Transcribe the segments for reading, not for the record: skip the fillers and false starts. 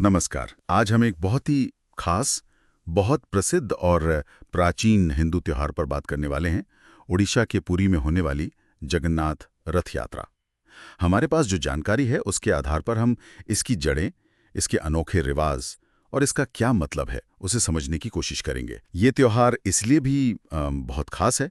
नमस्कार। आज हम एक बहुत ही खास, बहुत प्रसिद्ध और प्राचीन हिंदू त्योहार पर बात करने वाले हैं। उड़ीसा के पुरी में होने वाली जगन्नाथ रथ यात्रा। हमारे पास जो जानकारी है उसके आधार पर हम इसकी जड़ें, इसके अनोखे रिवाज और इसका क्या मतलब है उसे समझने की कोशिश करेंगे। ये त्योहार इसलिए भी बहुत खास है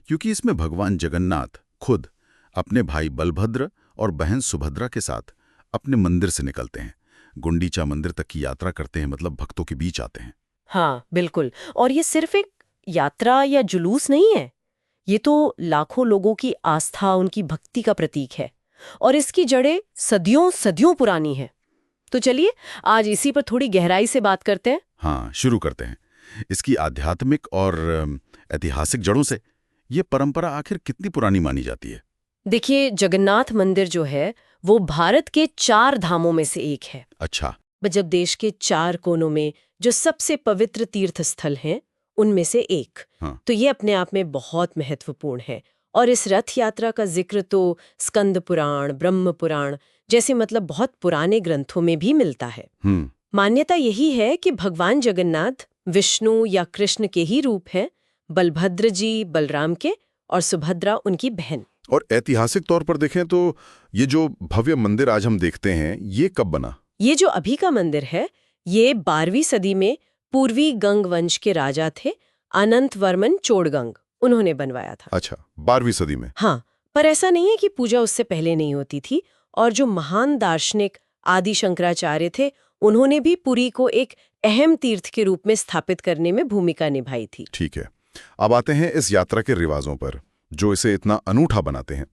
क्योंकि इसमें भगवान जगन्नाथ खुद अपने भाई बलभद्र और बहन सुभद्रा के साथ अपने मंदिर से निकलते हैं, गुंडीचा मंदिर तक की यात्रा करते हैं, मतलब भक्तों के बीच आते हैं। हाँ, बिल्कुल। और ये सिर्फ एक यात्रा या जुलूस नहीं है। ये तो लाखों लोगों की आस्था, उनकी भक्ति का प्रतीक है। और इसकी जड़ें सदियों सदियों पुरानी है। तो चलिए आज इसी पर थोड़ी गहराई से बात करते हैं। हाँ, शुरू करते हैं। इसकी आध्यात्मिक और ऐतिहासिक जड़ों से ये परंपरा आखिर कितनी पुरानी मानी जाती है? देखिए, जगन्नाथ मंदिर जो है वो भारत के 4 धामों में से एक है। अच्छा। जब देश के 4 कोनों में जो सबसे पवित्र तीर्थ स्थल हैं उनमें से एक। हाँ। तो ये अपने आप में बहुत महत्वपूर्ण है। और इस रथ यात्रा का जिक्र तो स्कंद पुराण, ब्रह्म पुराण जैसे बहुत पुराने ग्रंथों में भी मिलता है। मान्यता यही है कि भगवान जगन्नाथ विष्णु या कृष्ण के ही रूप हैं, बलभद्र जी बलराम के और सुभद्रा उनकी बहन। और ऐतिहासिक तौर पर देखें तो ये जो भव्य मंदिर आज हम देखते हैं, ये कब बना? ये जो अभी का मंदिर है ये 12वीं सदी में पूर्वी गंग वंश के राजा थे अनंत वर्मन चोड़गंग, उन्होंने बनवाया था। अच्छा, 12वीं सदी में। हाँ, पर ऐसा नहीं है कि पूजा उससे पहले नहीं होती थी। और जो महान दार्शनिक आदि शंकराचार्य थे उन्होंने भी पुरी को एक अहम तीर्थ के रूप में स्थापित करने में भूमिका निभाई थी। ठीक है, अब आते हैं इस यात्रा के रिवाजों पर जो इसे इतना अनूठा बनाते हैं।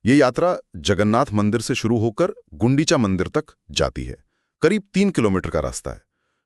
ये यात्रा जगन्नाथ मंदिर से शुरू होकर गुंडीचा मंदिर तक जाती है। करीब 3 किलोमीटर का रास्ता है।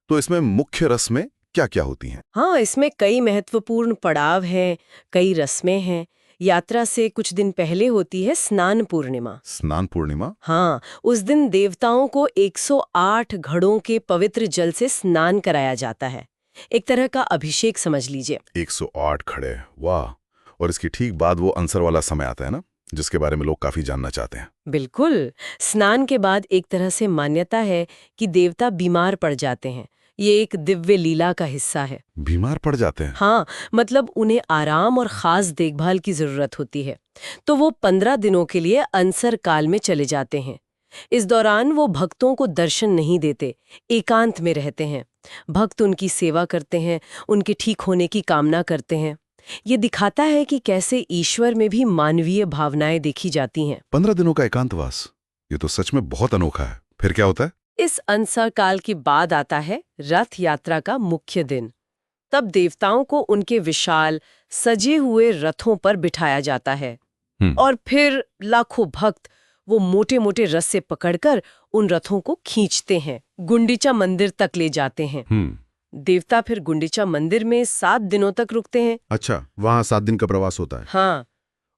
तो इसमें मुख्य रस्में क्या क्या होती हैं? हाँ, इसमें कई महत्वपूर्ण पड़ाव हैं, कई रस्में हैं। यात्रा से कुछ दिन पहले होती है स्नान पूर्णिमा। स्नान पूर्णिमा? हाँ, उस दिन देवताओं को 108 घड़ों के पवित्र जल से स्नान कराया जाता है। एक तरह का अभिषेक समझ लीजिए। 108 खड़े, वाह! और इसकी ठीक बाद वो अंसर वाला समय आता है ना, जिसके बारे में लोग काफी जानना चाहते हैं। बिल्कुल। स्नान के बाद एक तरह से मान्यता है कि देवता बीमार पड़ जाते हैं। ये एक दिव्य लीला का हिस्सा है। बीमार पड़ जाते हैं? हाँ, उन्हें आराम और खास देखभाल की जरूरत होती है। तो वो 15 दिनों के लिए अनसर काल में चले जाते हैं। इस दौरान वो भक्तों को दर्शन नहीं देते, एकांत में रहते हैं। भक्त उनकी सेवा करते हैं, उनके ठीक होने की कामना करते हैं। ये दिखाता है कि कैसे ईश्वर में भी मानवीय भावनाएं देखी जाती हैं। 15 दिनों का एकांतवास, ये तो सच में बहुत अनोखा है। फिर क्या होता है? इस अनसर काल के बाद आता है रथ यात्रा का मुख्य दिन। तब देवताओं को उनके विशाल सजे हुए रथों पर बिठाया जाता है। और फिर लाखों भक्त वो मोटे मोटे रस्से पकड़कर उन रथों को खींचते हैं, गुंडीचा मंदिर तक ले जाते हैं। देवता फिर गुंडीचा मंदिर में 7 दिनों तक रुकते हैं। अच्छा, वहाँ 7 दिन का प्रवास होता है। हाँ,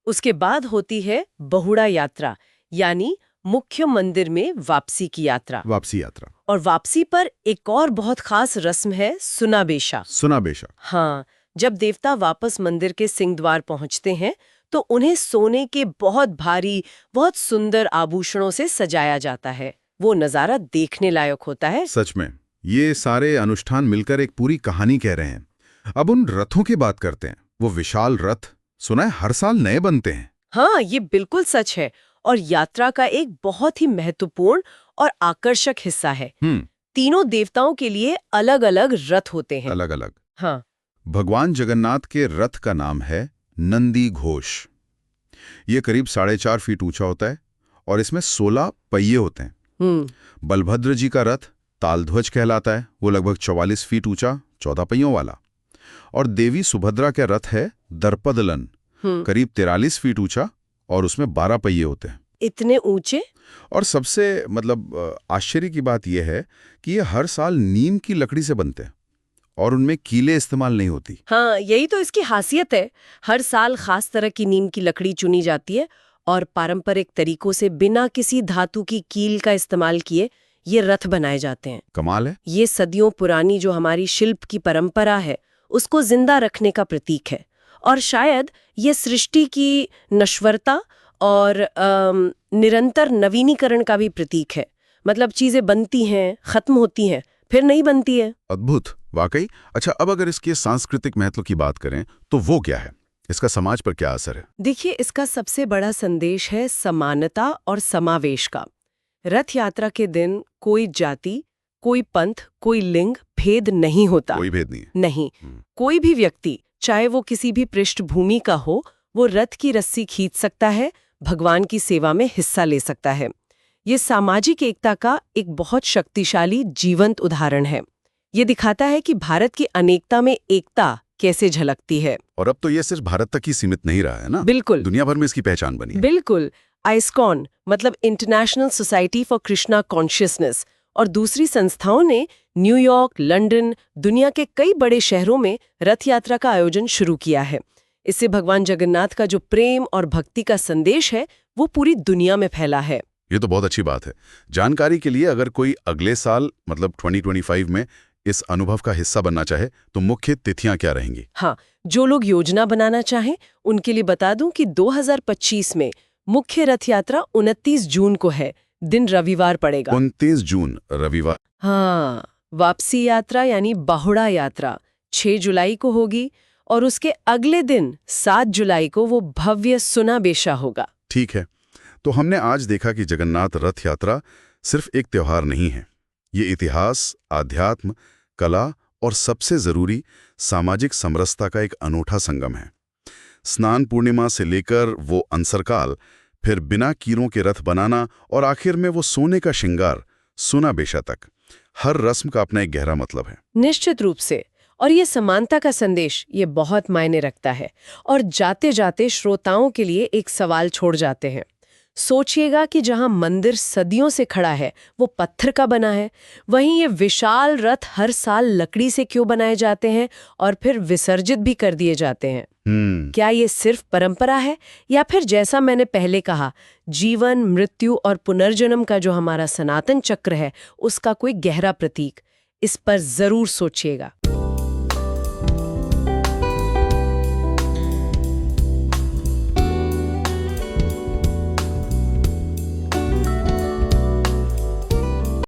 उसके बाद होती है बहुड़ा यात्रा, यानी मुख्य मंदिर में वापसी की यात्रा। वापसी यात्रा। और वापसी पर एक और बहुत खास रस्म है सुनाबेशा। सुनाबेशा? हाँ, जब देवता वापस मंदिर के सिंहद्वार पहुंचते हैं तो उन्हें सोने के बहुत भारी, बहुत सुंदर आभूषणों से सजाया जाता है। वो नजारा देखने लायक होता है। सच में, ये सारे अनुष्ठान मिलकर एक पूरी कहानी कह रहे हैं। अब उन रथों की बात करते हैं। वो विशाल रथ, सुना है हर साल नए बनते हैं। हाँ, ये बिल्कुल सच है और यात्रा का एक बहुत ही महत्वपूर्ण और आकर्षक हिस्सा है। तीनों देवताओं के लिए अलग अलग रथ होते हैं। अलग अलग? हाँ। भगवान जगन्नाथ के रथ का नाम है नंदी घोष। ये करीब 4.5 फीट ऊंचा होता है और इसमें 16 पहिए होते हैं। बलभद्र जी का रथ तालध्वज कहलाता है। वो लगभग 44 फीट ऊंचा, 14 पहियों वाला। और देवी सुभद्रा का रथ है दर्पदलन, करीब 43 फीट ऊंचा और उसमें 12 पहिए होते हैं। इतने ऊंचे? और सबसे आश्चर्य की बात यह है कि ये हर साल नीम की लकड़ी से बनते हैं और उनमें कीलें इस्तेमाल नहीं होती। हाँ, यही तो इसकी खासियत है। हर साल खास तरह की नीम की लकड़ी चुनी जाती है और पारंपरिक तरीकों से बिना किसी धातु की कील का इस्तेमाल किए ये रथ बनाए जाते हैं। कमाल है। ये सदियों पुरानी जो हमारी शिल्प की परंपरा है उसको जिंदा रखने का प्रतीक है। और शायद ये सृष्टि की नश्वरता और निरंतर नवीनीकरण का भी प्रतीक है। मतलब चीजें बनती हैं, खत्म होती हैं, फिर नहीं बनती है। अद्भुत, वाकई। अच्छा, अब अगर इसके सांस्कृतिक महत्व की बात करें तो वो क्या है? इसका समाज पर क्या असर है? देखिए, इसका सबसे बड़ा संदेश है समानता और समावेश का। रथ यात्रा के दिन कोई जाति, कोई पंथ, कोई लिंग भेद नहीं होता। कोई भेद नहीं है। नहीं, कोई भी व्यक्ति, चाहे वो किसी भी पृष्ठभूमि का हो, वो रथ की रस्सी खींच सकता है, भगवान की सेवा में हिस्सा ले सकता है। ये सामाजिक एकता का एक बहुत शक्तिशाली जीवंत उदाहरण है। ये दिखाता है कि भारत की अनेकता में एकता कैसे झलकती है। और अब तो ये सिर्फ भारत तक ही सीमित नहीं रहा है ना? बिल्कुल, दुनिया भर में इसकी पहचान बनी है। बिल्कुल। आइस्कॉन मतलब international society for Krishna consciousness और दूसरी संस्थाओं ने न्यूयॉर्क, लंदन, दुनिया के कई बड़े शहरों में रथ यात्रा का आयोजन शुरू किया है। इससे भगवान जगन्नाथ का जो प्रेम और भक्ति का संदेश है, वो पूरी दुनिया में फैला है। ये तो बहुत अच्छी बात है। जानकारी के लिए, अगर कोई अगले साल मतलब 2025 में इस अनुभव का हिस्सा बनना चाहे तो मुख्य तिथियां क्या रहेंगी? हाँ, जो लोग योजना बनाना चाहें उनके लिए बता दूं कि 2025 में मुख्य रथ यात्रा 29 जून को है। दिन रविवार पड़ेगा। 29 जून रविवार। हाँ, वापसी यात्रा यानी बाहुड़ा यात्रा 6 जुलाई को होगी और उसके अगले दिन 7 जुलाई को वो भव्य सुनाबेशा होगा। ठीक है, तो हमने आज देखा कि जगन्नाथ रथ यात्रा सिर्फ एक त्योहार नहीं है। ये इतिहास, आध्यात्म, कला और सबसे जरूरी सामाजिक समरसता का एक अनूठा संगम है। स्नान पूर्णिमा से लेकर वो अंसरकाल, फिर बिना कीरों के रथ बनाना और आखिर में वो सोने का श्रृंगार, सुनाबेशा तक, हर रस्म का अपना एक गहरा मतलब है। निश्चित रूप से। और ये समानता का संदेश ये बहुत मायने रखता है। और जाते जाते श्रोताओं के लिए एक सवाल छोड़ जाते हैं। सोचिएगा कि जहां मंदिर सदियों से खड़ा है वो पत्थर का बना है, वहीं ये विशाल रथ हर साल लकड़ी से क्यों बनाए जाते हैं और फिर विसर्जित भी कर दिए जाते हैं? क्या ये सिर्फ परंपरा है या फिर जैसा मैंने पहले कहा, जीवन, मृत्यु और पुनर्जन्म का जो हमारा सनातन चक्र है उसका कोई गहरा प्रतीक? इस पर जरूर सोचिएगा।